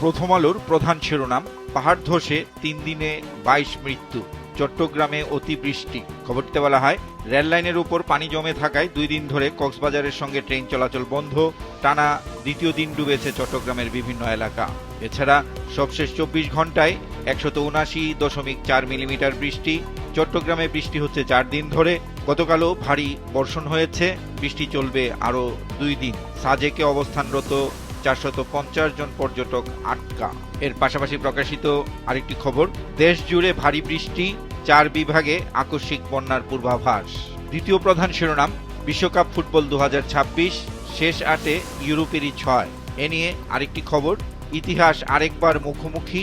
প্রথম আলোর প্রধান শিরোনাম, পাহাড় ধসে 3 দিনে 22 মৃত্যু, চট্টগ্রামে অতিবৃষ্টি। খবরটিতে বলা হয়, রেল লাইনের উপর পানি জমে থাকায় 2 দিন ধরে কক্সবাজারের সঙ্গে ট্রেন চলাচল বন্ধ। টানা দ্বিতীয় দিন ডুবেছে চট্টগ্রামের বিভিন্ন এলাকা। এছাড়া সবশেষ 24 ঘন্টায় 179.4 মিলিমিটার বৃষ্টি। চট্টগ্রামে বৃষ্টি হচ্ছে 4 দিন ধরে। গতকালও ভারী বর্ষণ হয়েছে। বৃষ্টি চলবে আরও 2 দিন। সাজেকে অবস্থানরত 450 জন পর্যটক আটকা। এর পাশাপাশি প্রকাশিত আরেকটি খবর, দেশ জুড়ে ভারী বৃষ্টি, 4 বিভাগে আকস্মিক বন্যার পূর্বাভাস। দ্বিতীয় প্রধান শিরোনাম, বিশ্বকাপ ফুটবল 2026, শেষ 8-এ ইউরোপেরই 6। এ নিয়ে আরেকটি খবর, ইতিহাস আরেকবার মুখোমুখি,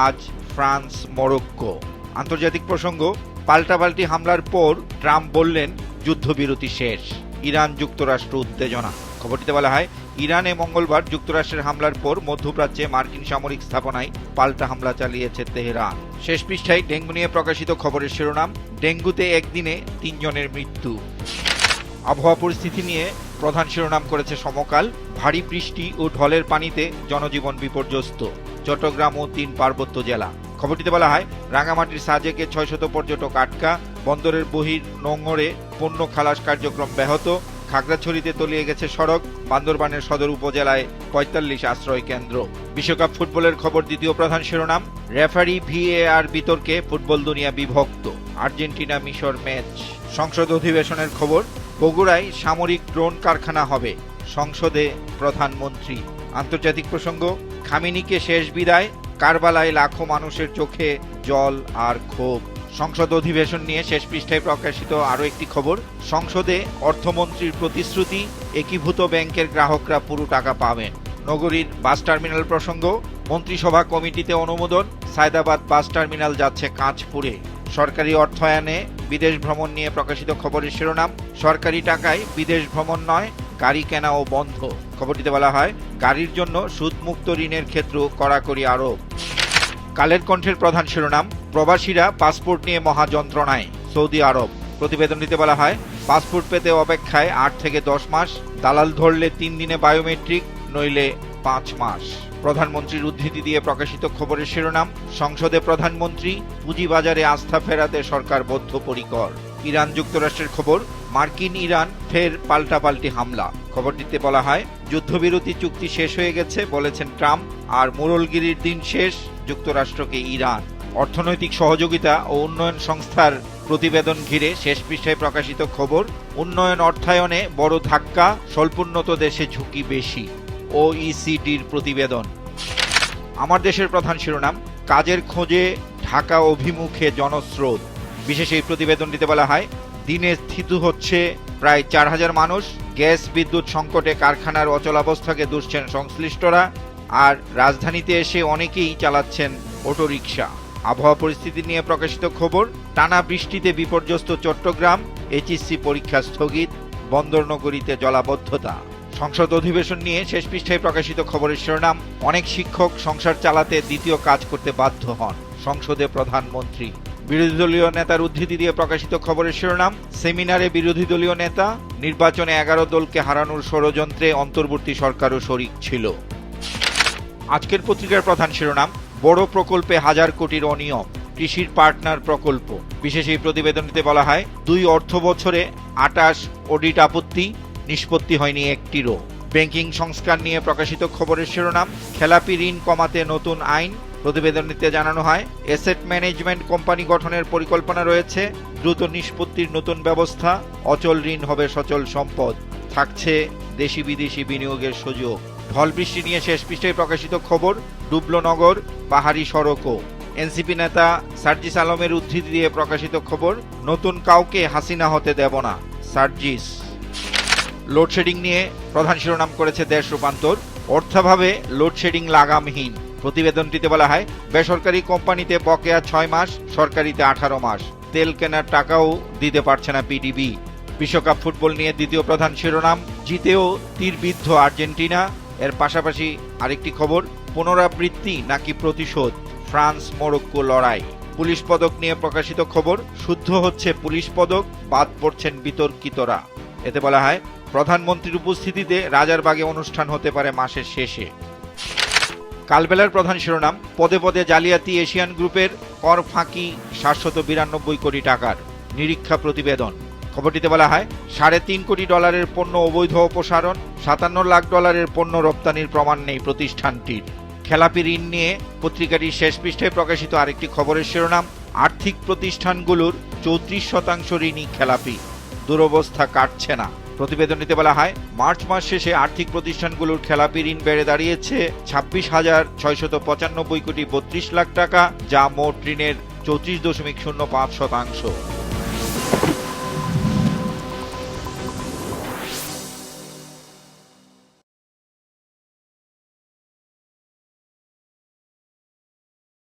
আজ ফ্রান্স মরক্কো। আন্তর্জাতিক প্রসঙ্গ, পাল্টাপাল্টি হামলার পর ট্রাম্প বললেন যুদ্ধবিরতি শেষ। ইরান যুক্তরাষ্ট্র উত্তেজনা। খবরটিতে বলা হয়, ইরানে মঙ্গলবার যুক্তরাষ্ট্রের হামলার পর মধ্যপ্রাচ্যে মার্কিন সামরিক স্থাপনায় পাল্টা হামলা চালিয়েছে তেহরান। শেষ পৃষ্ঠায় ডেঙ্গু নিয়ে প্রকাশিত খবরের শিরোনাম, ডেঙ্গুতে একদিনে 3 জনের মৃত্যু। আবহাওয়া পরিস্থিতি নিয়ে প্রধান শিরোনাম করেছে সমকাল, ভারী বৃষ্টি ও ঢলের পানিতে জনজীবন বিপর্যস্ত, চট্টগ্রাম ও 3 পার্বত্য জেলা। খবরটিতে বলা হয়, রাঙামাটির সাজেকে 600 পর্যটক আটকা, বন্দরের বহির নোঙরে পণ্য খালাস কার্যক্রম ব্যাহত, খাগড়াছড়িতে তলিয়ে গেছে সড়ক, বান্দরবানের সদর উপজেলায় 45 আশ্রয় কেন্দ্র। বিশ্বকাপ ফুটবলের খবর দ্বিতীয় প্রধান শিরোনাম, রেফারি ভিএআর বিতর্কে ফুটবল দুনিয়া বিভক্ত, আর্জেন্টিনা মিশর ম্যাচ। সংসদ অধিবেশনের খবর, বগুড়ায় সামরিক ড্রোন কারখানা হবে, সংসদে প্রধানমন্ত্রী। আন্তর্জাতিক প্রসঙ্গ, খামেনিকে শেষ বিদায়, কারবালায় লাখো মানুষের চোখে জল আর ক্ষোভ। সংসদ অধিবেশন নিয়ে শেষ পৃষ্ঠায় প্রকাশিত আরও একটি খবর, সংসদে অর্থমন্ত্রীর প্রতিশ্রুতি, একীভূত ব্যাংকের গ্রাহকরা পুরো টাকা পাবেন। নগরীর বাস টার্মিনাল প্রসঙ্গ, মন্ত্রিসভা কমিটিতে অনুমোদন, সায়দাবাদ বাস টার্মিনাল যাচ্ছে কাঁচপুরে। সরকারি অর্থায়নে বিদেশ ভ্রমণ নিয়ে প্রকাশিত খবরের শিরোনাম, সরকারি টাকায় বিদেশ ভ্রমণ নয়, গাড়ি কেনাও বন্ধ। খবরটিতে বলা হয়, গাড়ির জন্য সুদমুক্ত ঋণের ক্ষেত্র কড়াকড়ি আরোপ। কালের কণ্ঠের প্রধান শিরোনাম, প্রবাসীরা পাসপোর্ট নিয়ে মহাযন্ত্রণায়, সৌদি আরব। প্রতিবেদনটিতে বলা হয়, পাসপোর্ট পেতে অপেক্ষায় 8 থেকে 10 মাস, দালাল ধরলে 3 দিনে বায়োমেট্রিক, নইলে 5 মাস। প্রধানমন্ত্রীর উদ্ধৃতি দিয়ে প্রকাশিত খবরের শিরোনাম, সংসদে প্রধানমন্ত্রী, পুঁজিবাজারে আস্থা ফেরাতে সরকার বদ্ধপরিকর। ইরান যুক্তরাষ্ট্রের খবর, মার্কিন ইরান ফের পাল্টাপাল্টি হামলা। খবরটিতে বলা হয়, যুদ্ধবিরতি চুক্তি শেষ হয়ে গেছে বলেছেন ট্রাম্প, আর মোড়লগিরির দিন শেষ যুক্তরাষ্ট্রকে ইরান। অর্থনৈতিক সহযোগিতা ও উন্নয়ন সংস্থার প্রতিবেদন ঘিরে শেষ পৃষ্ঠায় প্রকাশিত খবর, উন্নয়ন অর্থায়নে বড় ধাক্কা, স্বল্পোন্নত দেশে ঝুঁকি বেশি, ওইসিডির প্রতিবেদন। আমার দেশের প্রধান শিরোনাম, কাজের খোঁজে ঢাকা অভিমুখে জনস্রোত। বিশেষ এই প্রতিবেদনটিতে বলা হয়, দিনে স্থিত হচ্ছে প্রায় 4000 মানুষ, গ্যাস বিদ্যুৎ সংকটে কারখানার অচলাবস্থাকে দুষছেন সংশ্লিষ্টরা, আর রাজধানীতে এসে অনেকেই চালাচ্ছেন অটোরিকশা। আবহাওয়া পরিস্থিতি নিয়ে প্রকাশিত খবর, টানা বৃষ্টিতে বিপর্যস্ত চট্টগ্রাম, এইচএসসি পরীক্ষা স্থগিত, বন্দরনগরীতে জলাবদ্ধতা। সংসদ অধিবেশন নিয়ে শেষ পৃষ্ঠায় প্রকাশিত খবরের শিরোনাম, অনেক শিক্ষক সংসার চালাতে দ্বিতীয় কাজ করতে বাধ্য হন, সংসদে প্রধানমন্ত্রী। বিরোধী দলীয় নেতার উদ্ধৃতি দিয়ে প্রকাশিত খবরের শিরোনাম, সেমিনারে বিরোধী দলীয় নেতা, নির্বাচনে 11 দলকে হারানোর ষড়যন্ত্রে অন্তর্বর্তী সরকারও শরিক ছিল। আজকের পত্রিকার প্রধান শিরোনাম, বড় প্রকল্পে 1000 কোটির অনিয়ম, কৃষির পার্টনার প্রকল্প। বিশেষ এই প্রতিবেদনটিতে বলা হয়, 2 অর্থ বছরে 28 অডিট আপত্তি, নিষ্পত্তি হয়নি একটিরও। ব্যাংকিং সংস্কার নিয়ে প্রকাশিত খবরের শিরোনাম, খেলাপি ঋণ কমাতে নতুন আইন। প্রতিবেদনটিতে জানানো হয়, অ্যাসেট ম্যানেজমেন্ট কোম্পানি গঠনের পরিকল্পনা রয়েছে, দ্রুত নিষ্পত্তির নতুন ব্যবস্থা, অচল ঋণ হবে সচল সম্পদ, থাকছে দেশি বিদেশি বিনিয়োগের সুযোগ। ঢল বৃষ্টি নিয়ে শেষ পৃষ্ঠায় প্রকাশিত খবর, ডুবলো নগর, পাহাড়ি সড়কও। এনসিপি নেতা সার্জিস আলমের উদ্ধৃতি দিয়ে প্রকাশিত খবর, নতুন কাউকে হাসিনা হতে দেব না, সার্জিস। লোডশেডিং নিয়ে প্রধান শিরোনাম করেছে দেশ রূপান্তর, অর্থাভাবে লোডশেডিং লাগামহীন। প্রতিবেদনটিতে বলা হয়, বেসরকারি কোম্পানিতে বকেয়া 6 মাস, সরকারিতে 18 মাস, তেল কেনার টাকাও দিতে পারছে না পিডিবি। বিশ্বকাপ ফুটবল নিয়ে দ্বিতীয় প্রধান শিরোনাম, জিতেও তীরবিদ্ধ আর্জেন্টিনা। এর পাশাপাশি আরেকটি খবর, পুনরাবৃত্তি নাকি প্রতিশোধ, ফ্রান্স মরক্কো লড়াই। পুলিশ পদক নিয়ে প্রকাশিত খবর, শুদ্ধ হচ্ছে পুলিশ পদক, বাদ পড়ছেন বিতর্কিতরা। এতে বলা হয়, প্রধানমন্ত্রীর উপস্থিতিতে রাজারবাগে অনুষ্ঠান হতে পারে মাসের শেষে। কালবেলার প্রধান শিরোনাম, পদে পদে জালিয়াতি, এশিয়ান গ্রুপের কর ফাঁকি 792 কোটি টাকার, নিরীক্ষা প্রতিবেদন। খবরটিতে বলা হয়, $3.5 কোটি পণ্য অবৈধ অপসারণ, $57 লাখ পণ্য রপ্তানির প্রমাণ নেই প্রতিষ্ঠানটির। খেলাপি ঋণ নিয়ে পত্রিকাটির শেষ পৃষ্ঠায় প্রকাশিত আরেকটি খবরের শিরোনাম, আর্থিক প্রতিষ্ঠানগুলোর 34% ঋণই খেলাপি, দুরবস্থা কাটছে না। প্রতিবেদনটিতে বলা হয়, মার্চ মাস শেষে আর্থিক প্রতিষ্ঠানগুলোর খেলাপি ঋণ বেড়ে দাঁড়িয়েছে 26,695 কোটি 32 লাখ টাকা, যা মোট ঋণের 34.05%।